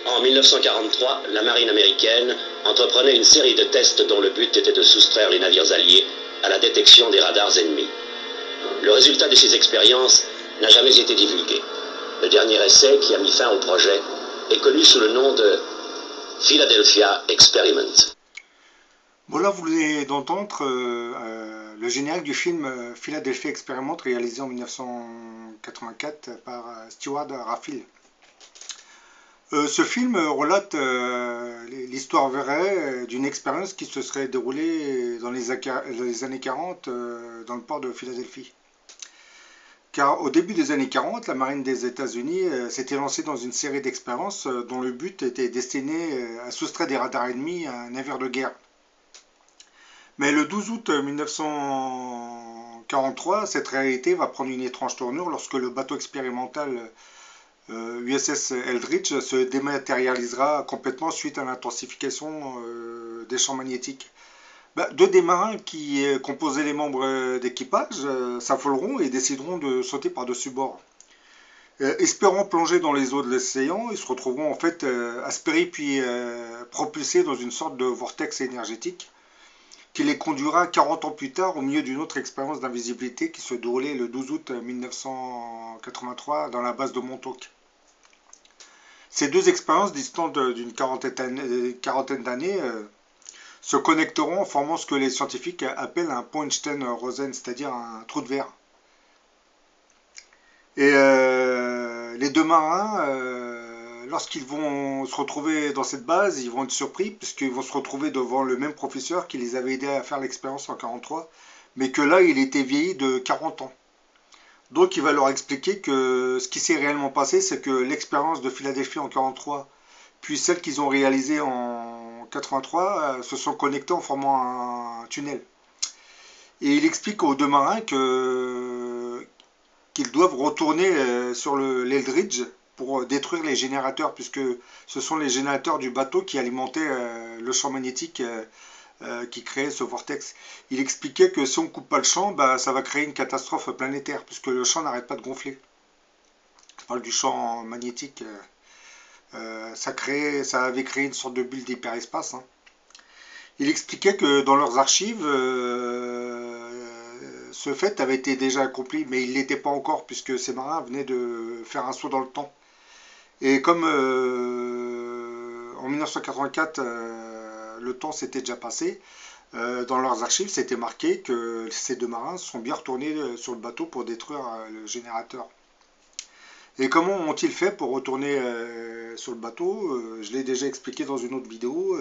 En 1943, la marine américaine entreprenait une série de tests dont le but était de soustraire les navires alliés à la détection des radars ennemis. Le résultat de ces expériences n'a jamais été divulgué. Le dernier essai qui a mis fin au projet est connu sous le nom de Philadelphia Experiment. Bon là vous venez d'entendre le générique du film Philadelphia Experiment réalisé en 1984 par Stewart Raffill. Ce film relate l'histoire vraie d'une expérience qui se serait déroulée dans les années 40 dans le port de Philadelphie. Car au début des années 40, la marine des États-Unis s'était lancée dans une série d'expériences dont le but était destiné à soustraire des radars ennemis à un navire de guerre. Mais le 12 août 1943, cette réalité va prendre une étrange tournure lorsque le bateau expérimental USS Eldridge se dématérialisera complètement suite à l'intensification des champs magnétiques. Deux des marins qui composaient les membres d'équipage s'affoleront et décideront de sauter par-dessus bord. Espérant plonger dans les eaux de l'océan, ils se retrouveront en fait aspirés puis propulsés dans une sorte de vortex énergétique qui les conduira 40 ans plus tard au milieu d'une autre expérience d'invisibilité qui se déroulait le 12 août 1983 dans la base de Montauk. Ces deux expériences distantes d'une quarantaine d'années se connecteront en formant ce que les scientifiques appellent un Pointstein-Rosen, c'est-à-dire un trou de verre. Et les deux marins, lorsqu'ils vont se retrouver dans cette base, ils vont être surpris puisqu'ils vont se retrouver devant le même professeur qui les avait aidés à faire l'expérience en 1943, mais que là, il était vieilli de 40 ans. Donc il va leur expliquer que ce qui s'est réellement passé, c'est que l'expérience de Philadelphie en 1943, puis celle qu'ils ont réalisée en 1983, se sont connectées en formant un tunnel. Et il explique aux deux marins qu'ils doivent retourner sur l'Eldridge pour détruire les générateurs, puisque ce sont les générateurs du bateau qui alimentaient le champ magnétique qui créait ce vortex. Il expliquait que si on ne coupe pas le champ, ça va créer une catastrophe planétaire, puisque le champ n'arrête pas de gonfler. Je parle du champ magnétique. Ça avait créé une sorte de bulle d'hyperespace. Hein. Il expliquait que dans leurs archives, ce fait avait été déjà accompli, mais il ne l'était pas encore, puisque ces marins venaient de faire un saut dans le temps. Et comme en 1984, le temps s'était déjà passé, dans leurs archives, c'était marqué que ces deux marins sont bien retournés sur le bateau pour détruire le générateur. Et comment ont-ils fait pour retourner sur le bateau? Je l'ai déjà expliqué dans une autre vidéo.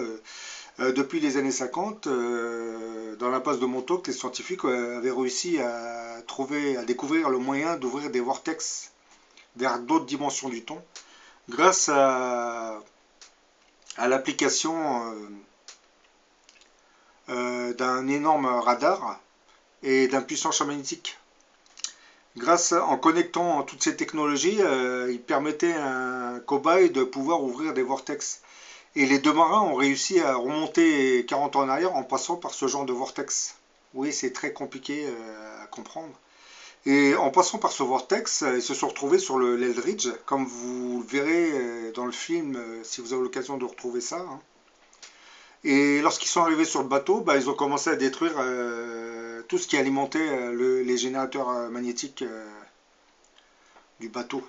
Depuis les années 50, dans la base de Montauk, les scientifiques avaient réussi à découvrir le moyen d'ouvrir des vortex vers d'autres dimensions du temps grâce à l'application d'un énorme radar et d'un puissant champ magnétique. En connectant toutes ces technologies, il permettait à un cobaye de pouvoir ouvrir des vortex. Et les deux marins ont réussi à remonter 40 ans en arrière en passant par ce genre de vortex. Oui, c'est très compliqué à comprendre. Et en passant par ce vortex, ils se sont retrouvés sur l'Eldridge, comme vous le verrez dans le film, si vous avez l'occasion de retrouver ça. Hein. Et lorsqu'ils sont arrivés sur le bateau, ils ont commencé à détruire tout ce qui alimentait les générateurs magnétiques du bateau.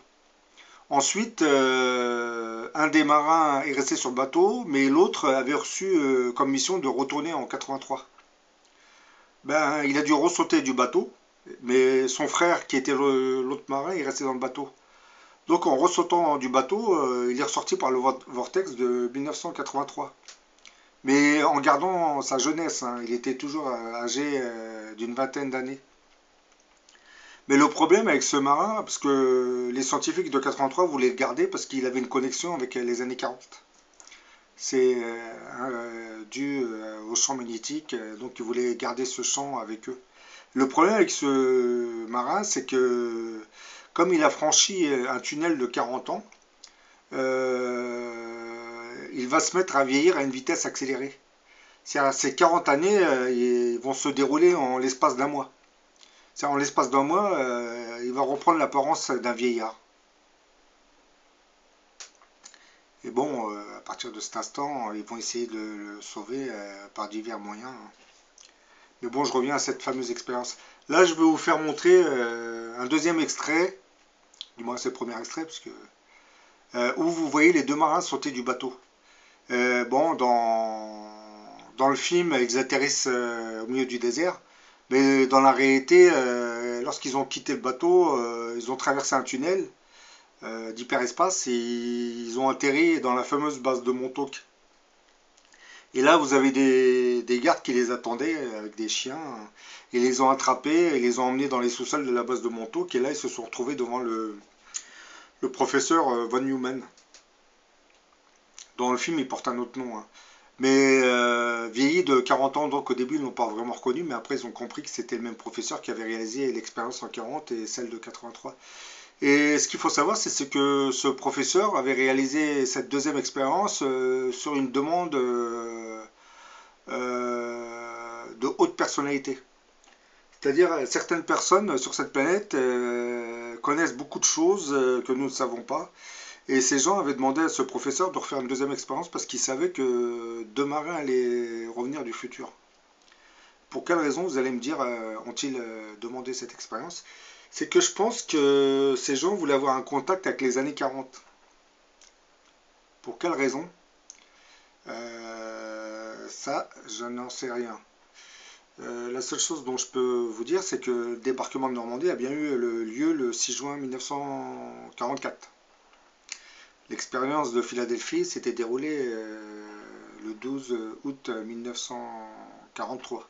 Ensuite, un des marins est resté sur le bateau, mais l'autre avait reçu comme mission de retourner en 83. Il a dû ressauter du bateau, mais son frère, qui était l'autre marin, est resté dans le bateau. Donc en ressautant du bateau, il est ressorti par le vortex de 1983. Mais en gardant sa jeunesse, hein, il était toujours âgé d'une vingtaine d'années. Mais le problème avec ce marin, parce que les scientifiques de 83 voulaient le garder parce qu'il avait une connexion avec les années 40. C'est dû au champ magnétique, donc ils voulaient garder ce champ avec eux. Le problème avec ce marin, c'est que comme il a franchi un tunnel de 40 ans, il va se mettre à vieillir à une vitesse accélérée. Ces 40 années ils vont se dérouler en l'espace d'un mois. En l'espace d'un mois, il va reprendre l'apparence d'un vieillard. Et bon, à partir de cet instant, ils vont essayer de le sauver par divers moyens. Mais bon, je reviens à cette fameuse expérience. Là, je vais vous faire montrer un deuxième extrait, du moins c'est le premier extrait, parce que, où vous voyez les deux marins sauter du bateau. Bon, dans le film, ils atterrissent au milieu du désert, mais dans la réalité, lorsqu'ils ont quitté le bateau, ils ont traversé un tunnel d'hyperespace et ils ont atterri dans la fameuse base de Montauk. Et là, vous avez des gardes qui les attendaient avec des chiens. Ils les ont attrapés et les ont emmenés dans les sous-sols de la base de Montauk. Et là, ils se sont retrouvés devant le professeur Von Neumann. Dans le film, il porte un autre nom. Hein. Mais vieilli de 40 ans, donc au début, ils ne l'ont pas vraiment reconnu. Mais après, ils ont compris que c'était le même professeur qui avait réalisé l'expérience en 40 et celle de 83. Et ce qu'il faut savoir, c'est que ce professeur avait réalisé cette deuxième expérience sur une demande de haute personnalité. C'est-à-dire, certaines personnes sur cette planète connaissent beaucoup de choses que nous ne savons pas. Et ces gens avaient demandé à ce professeur de refaire une deuxième expérience parce qu'ils savaient que deux marins allaient revenir du futur. Pour quelle raison, vous allez me dire, ont-ils demandé cette expérience? C'est que je pense que ces gens voulaient avoir un contact avec les années 40. Pour quelle raison? Ça, je n'en sais rien. La seule chose dont je peux vous dire, c'est que le débarquement de Normandie a bien eu lieu le 6 juin 1944. L'expérience de Philadelphie s'était déroulée le 12 août 1943.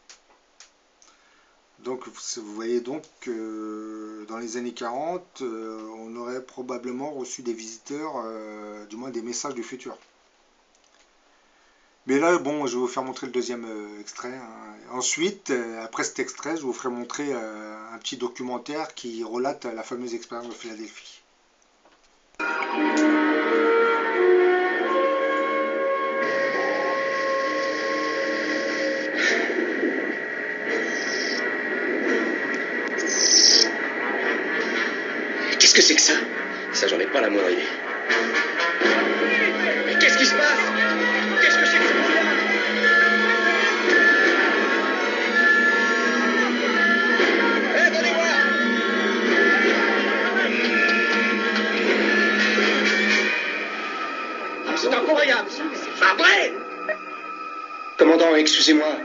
Donc vous voyez donc que dans les années 40, on aurait probablement reçu des visiteurs, du moins des messages du futur. Mais là, bon, je vais vous faire montrer le deuxième extrait. Hein. Ensuite, après cet extrait, je vous ferai montrer un petit documentaire qui relate la fameuse expérience de Philadelphie. Qu'est-ce que c'est que ça? Ça, j'en ai pas la moindre idée. Mais qu'est-ce qui se passe? Qu'est-ce que c'est que ce bruit-là? Hé, venez voir! C'est incroyable! C'est pas vrai! Commandant, excusez-moi.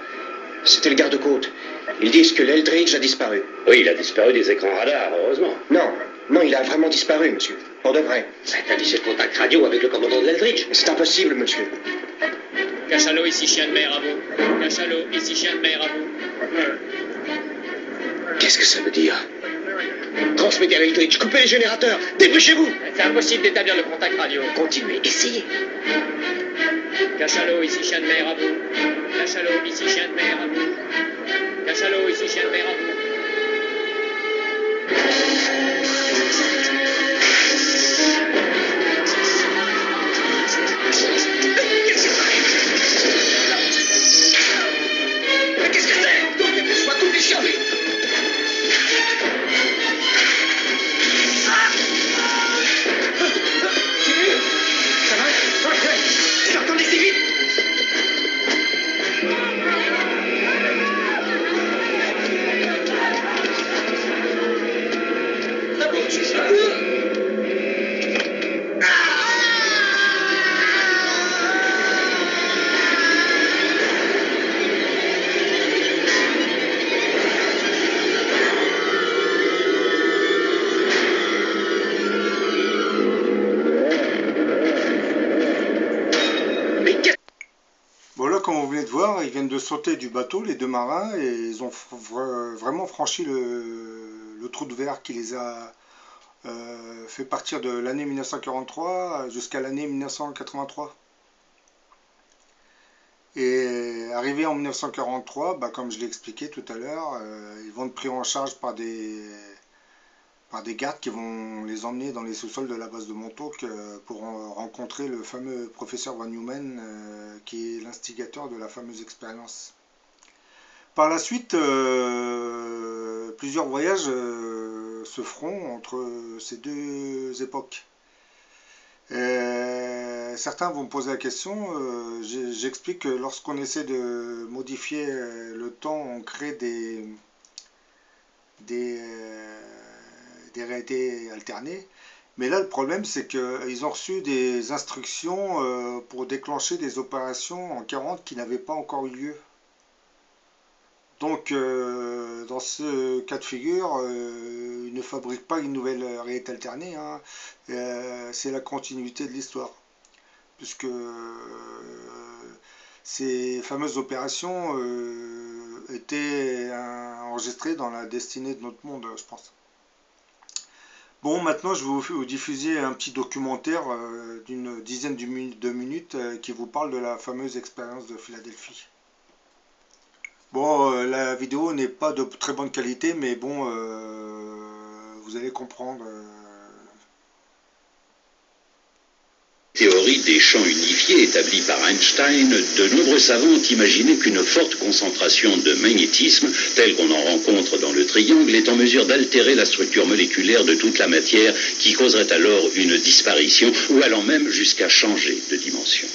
C'était le garde-côte. Ils disent que l'Eldridge a disparu. Oui, il a disparu des écrans radars, heureusement. Non, il a vraiment disparu, monsieur. Pour de vrai. Ça a dit le contact radio avec le commandant de l'Eldridge. C'est impossible, monsieur. Cachalot, ici chien de mer à vous. Cachalot, ici chien de mer à vous. Qu'est-ce que ça veut dire? Transmettez à l'Eldridge, coupez les générateurs, dépêchez-vous! C'est impossible d'établir le contact radio. Continuez, essayez. Cachalot, ici chien de mer à vous. Cachalot, ici chien de mer à vous. Cachalot, ici chien de mer à vous. Mais qu'est-ce que c'est? Donc, dépêche-moi, coupe les chiens! Ça va? Ouais. Sortons d'ici vite! Voilà, comme vous venez de voir, ils viennent de sauter du bateau, les deux marins, et ils ont vraiment franchi le trou de verre qui les a fait partir de l'année 1943 jusqu'à l'année 1983. Et arrivé en 1943, comme je l'ai expliqué tout à l'heure, ils vont être pris en charge par des gardes qui vont les emmener dans les sous-sols de la base de Montauk pour rencontrer le fameux professeur Von Neumann qui est l'instigateur de la fameuse expérience. Par la suite, plusieurs voyages se feront entre ces deux époques. Certains vont me poser la question, j'explique que lorsqu'on essaie de modifier le temps, on crée des, euh, des réalités alternées. Mais là, le problème, c'est qu'ils ont reçu des instructions pour déclencher des opérations en 40 qui n'avaient pas encore eu lieu. Donc, dans ce cas de figure, ils ne fabriquent pas une nouvelle réalité alternée, hein. C'est la continuité de l'histoire. Puisque ces fameuses opérations étaient enregistrées dans la destinée de notre monde, je pense. Bon, maintenant je vais vous diffuser un petit documentaire d'une dizaine de minutes qui vous parle de la fameuse expérience de Philadelphie. Bon, la vidéo n'est pas de très bonne qualité, mais bon, vous allez comprendre. Théorie des champs unifiés établie par Einstein, de nombreux savants ont imaginé qu'une forte concentration de magnétisme, telle qu'on en rencontre dans le triangle, est en mesure d'altérer la structure moléculaire de toute la matière, qui causerait alors une disparition, ou allant même jusqu'à changer de dimension.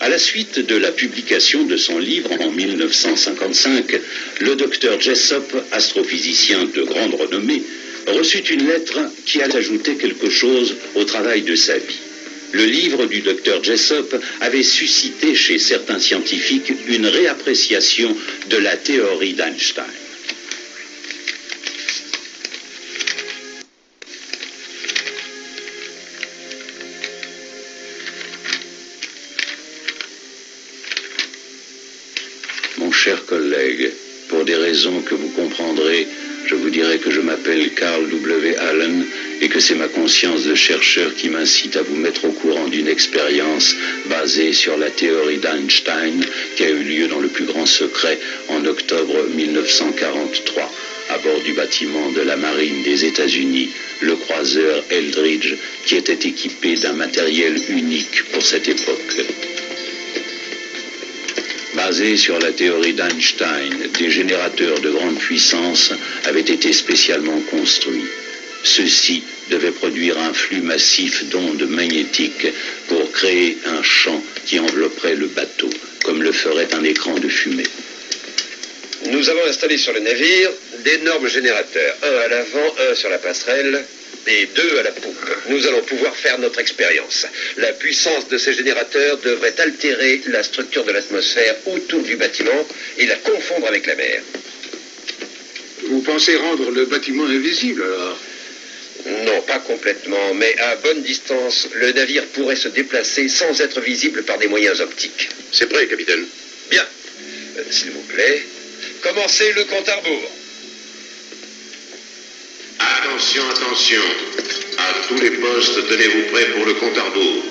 À la suite de la publication de son livre en 1955, le docteur Jessop, astrophysicien de grande renommée, reçut une lettre qui allait ajouter quelque chose au travail de sa vie. Le livre du docteur Jessop avait suscité chez certains scientifiques une réappréciation de la théorie d'Einstein. Mon cher collègue, pour des raisons que vous comprendrez, je vous dirai que je m'appelle Carl W. Allen et que c'est ma conscience de chercheur qui m'incite à vous mettre au courant d'une expérience basée sur la théorie d'Einstein qui a eu lieu dans le plus grand secret en octobre 1943 à bord du bâtiment de la marine des États-Unis, le croiseur Eldridge, qui était équipé d'un matériel unique pour cette époque. Basé sur la théorie d'Einstein, des générateurs de grande puissance avaient été spécialement construits. Ceux-ci devaient produire un flux massif d'ondes magnétiques pour créer un champ qui envelopperait le bateau, comme le ferait un écran de fumée. Nous avons installé sur le navire d'énormes générateurs, un à l'avant, un sur la passerelle et deux à la poupe. Nous allons pouvoir faire notre expérience. La puissance de ces générateurs devrait altérer la structure de l'atmosphère autour du bâtiment et la confondre avec la mer. Vous pensez rendre le bâtiment invisible alors? Non, pas complètement, mais à bonne distance, le navire pourrait se déplacer sans être visible par des moyens optiques. C'est prêt, capitaine. Bien. S'il vous plaît, commencez le compte à rebours. Attention, attention. À tous les postes, tenez-vous prêts pour le compte à rebours.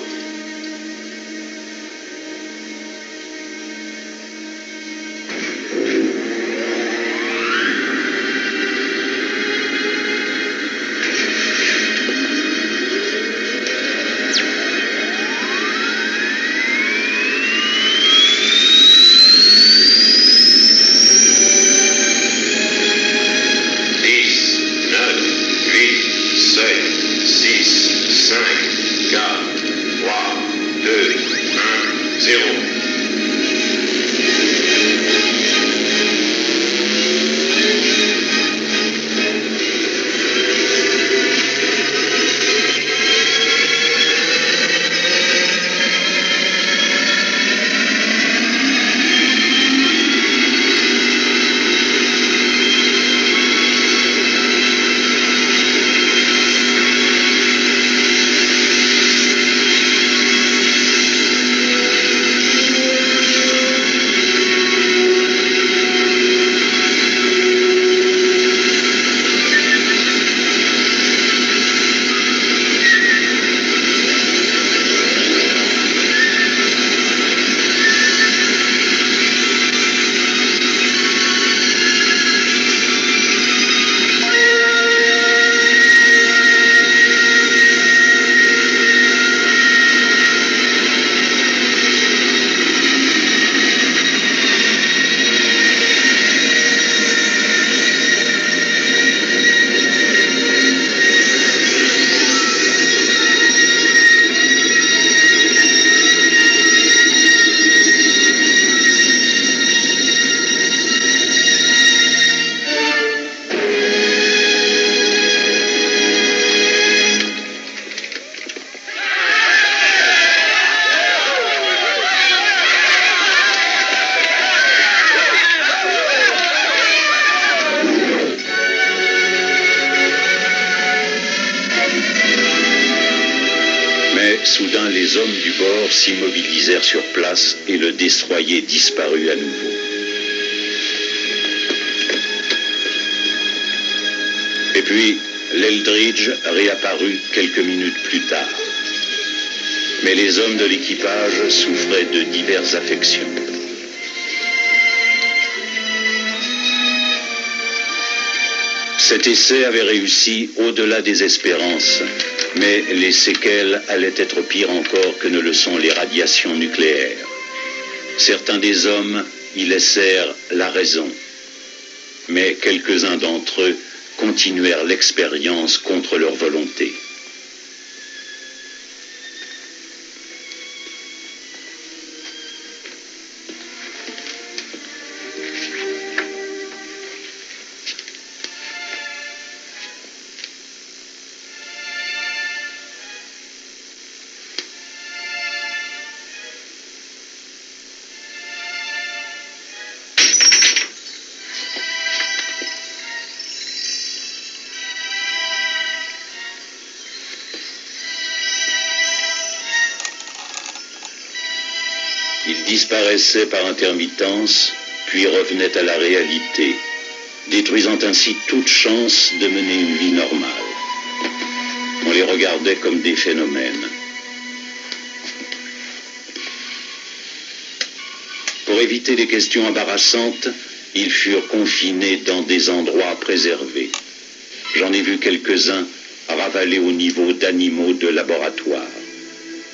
Soudain, les hommes du bord s'immobilisèrent sur place et le destroyer disparut à nouveau. Et puis, l'Eldridge réapparut quelques minutes plus tard. Mais les hommes de l'équipage souffraient de diverses affections. Cet essai avait réussi au-delà des espérances, mais les séquelles allaient être pires encore que ne le sont les radiations nucléaires. Certains des hommes y laissèrent la raison, mais quelques-uns d'entre eux continuèrent l'expérience contre leur volonté. Ils disparaissaient par intermittence, puis revenaient à la réalité, détruisant ainsi toute chance de mener une vie normale. On les regardait comme des phénomènes. Pour éviter des questions embarrassantes, ils furent confinés dans des endroits préservés. J'en ai vu quelques-uns ravalés au niveau d'animaux de laboratoire.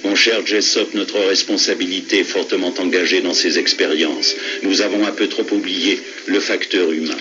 Mon cher Jessop, notre responsabilité est fortement engagée dans ces expériences. Nous avons un peu trop oublié le facteur humain.